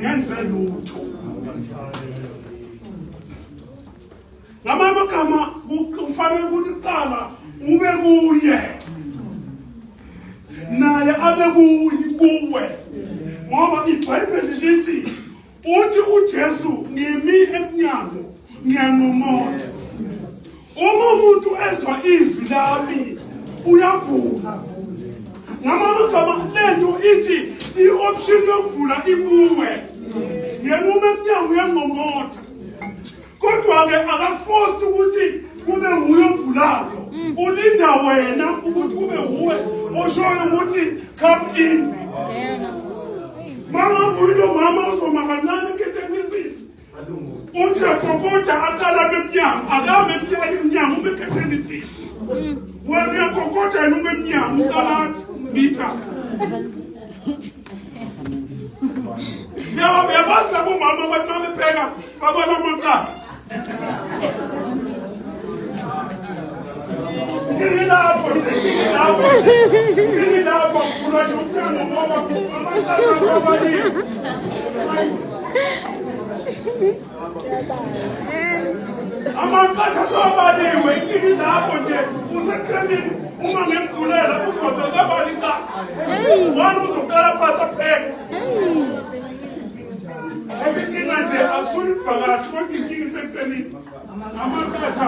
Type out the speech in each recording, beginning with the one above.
ngenze lutho. Ngamanye kama kufanele ukuthi qala ube kuye naye abe kuwe ngoba iBhayibheli lithi uthi uJesu ngimi emnyango ngiyanqongotha uma umuntu ezwa izwi lami uyavula ngamanye kama lento ithi ioption yokuvula ibuwe yena uma emnyango uyanqongotha kodwa ke akaforced ukuthi kube huyo ovulayo ulinda wena ukuthi kube huwe oshoyo ukuthi come in mama bulo mama uzoma kancane kethenizisi uthi yakokota aqala bemnyango akame emnyango ubekethenizisi wena yakokota yena emnyango uqala mitha yabaza bomama bathi babepheka babona amaqanda Ilapho kula umntwana ngoba amaqanda ababili amaqanda sobaliwe ilapho nje usethenini uma ngemvulela uzoba kabali iqanda wani uzoqala phansi phela Inkinga nje akusona isivakashi kodwa inkinga isekuthenini amaqatha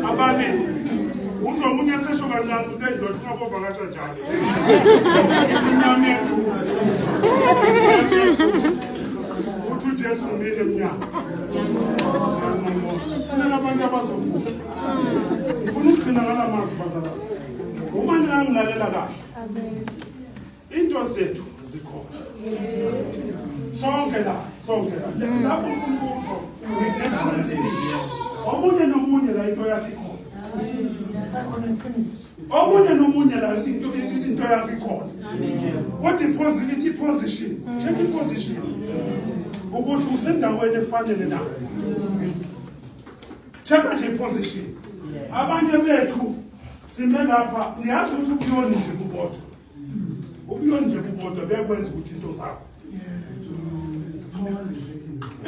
abaningi uzomunye esesho kancane ukuthi ayindoda ungabovakasha njalo inyama yethu uthi uJesu ngimile emnyango kufanele abantu abazovuka ufuna ukugcina ngala mazwi bazalwane uma ningangilalela kahle into zethu zikhona sonke la lapho uNkulunkulu omunye nomunye la into yakhe ikhona omunye nomunye la into yakhe ikhona what the position check the position ukuthi usendaweni efanele na check nje position abanye bethu sime lapha niyazi ukuthi ukuyona nje kubodwa ukuyona nje kubodwa bekwenza ukuthi into zakho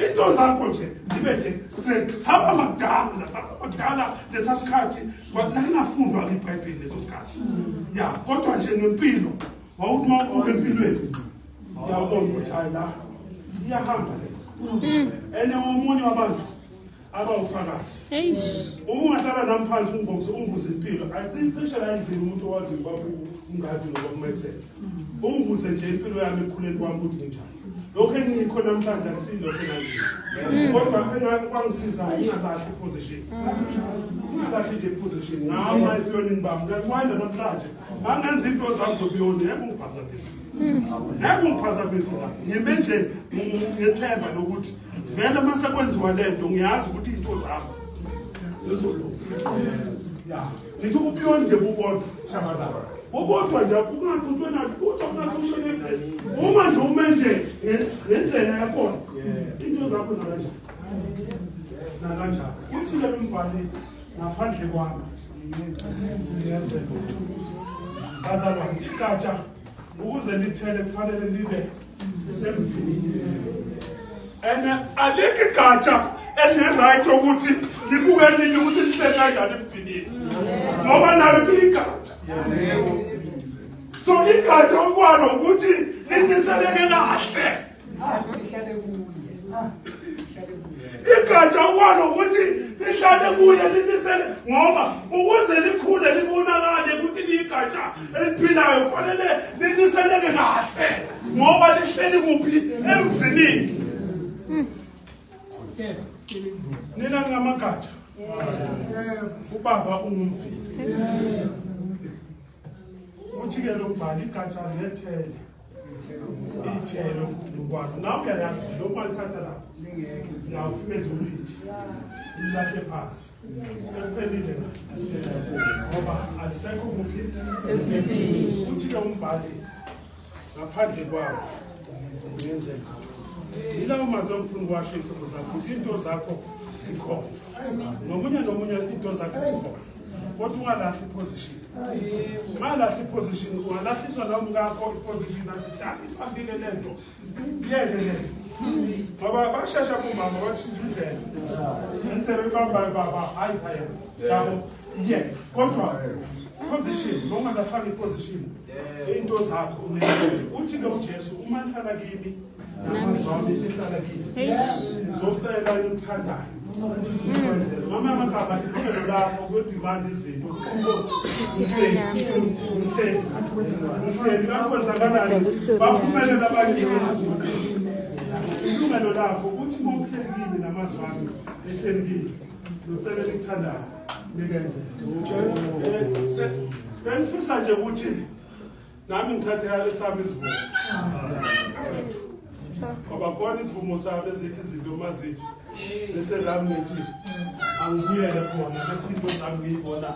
into zakho nje zibe nje saba magdala lesasikhathi kwalangafundwa ngeBhayibheli leso sikhathi ya kodwa nje ngempilo wawuthi mawubuka empilweni uyabona ukuthi hayi la iyahamba le ene omunye wabantu abawufakazi uma ungahlala namphansi umbuze impilo cishe la indlela umuntu owazi babu ungadi ngoba kumethele umbuze nje impilo yami ekhuleni kwami ukuthi njani lokho engikho namhlanje akusilokho engazi kodwa kwangisiza ungalahli position ungalahli nje position ngama ekuyonini bami ngiyathiwanda namhlanje angenza into zami zobiyoni yebo ngiphazamisa ngime nje ngethemba lokuthi vele mase kwenziwa lento ngiyazi ukuthi into zami zizolunga ya nithi ukuphiwa nje bubodwa shabalala ubodwa nje ungathutshwe nathi kodwa ungathutshwe nendlela uma nje ume nje ngendlela yakhona into zakho nakanjani uthi le mbhali ngaphandle kwami ngiyenze bazalwane igatsha ukuze lithele kufanele libe semvinini and alike igatsha right ukuthi libuke linye ukuthi lihle kanjani emvinini ngoba nalo ligatsha so igatsha ukwalo ukuthi liniseleke kahle igatsha ukwalo ukuthi lihlale kuye linisele ngoba ukuze likhule libonakale ukuthi ligatsha eliphilayo kufanele liniseleke kahle ngoba lihleli kuphi emvinini nina ngamagatsha ubaba ungumvini uthi ke lo mbali igatsha lethele ithelo ngokwalo nawe uyayazi lo malithatha la lingeke ngawufike nje ulithi lilahle phansi sekuphelile ngoba alisekho kuphi uthi ke umbali ngaphandle kwawo ngenzeka ilawo mazwi ngifuna ukwasho into zakho into zakho sikhona nomunye into zakho sikhona kodwa ungalahli position malahla iposition ungalahliswa la umkakho iposition athi iphambile lento yeke lento ngoba bashesha kumama bathinta indlela indlela ibamba baba hayi phaya yabo kodwa position noma ngafaka iposition into zakho unele uthi lo Jesu uma nihlala kimi namazwami nihlala kimi ngizocela ukuthandayo mama amagama ihlelo lapho kudimanda izinto baphumelela abanye ilungelo lakho uthi uma uhleli kimi namazwami ehleli kimi ngicela ukuthandayo nikenze benifisa nje ukuthi nami ngithathela lesami isivumo ngoba khona isivumo sabo ezithi izinto mazithi bese lami ngithi angibuyele khona bese into zami ngiyibona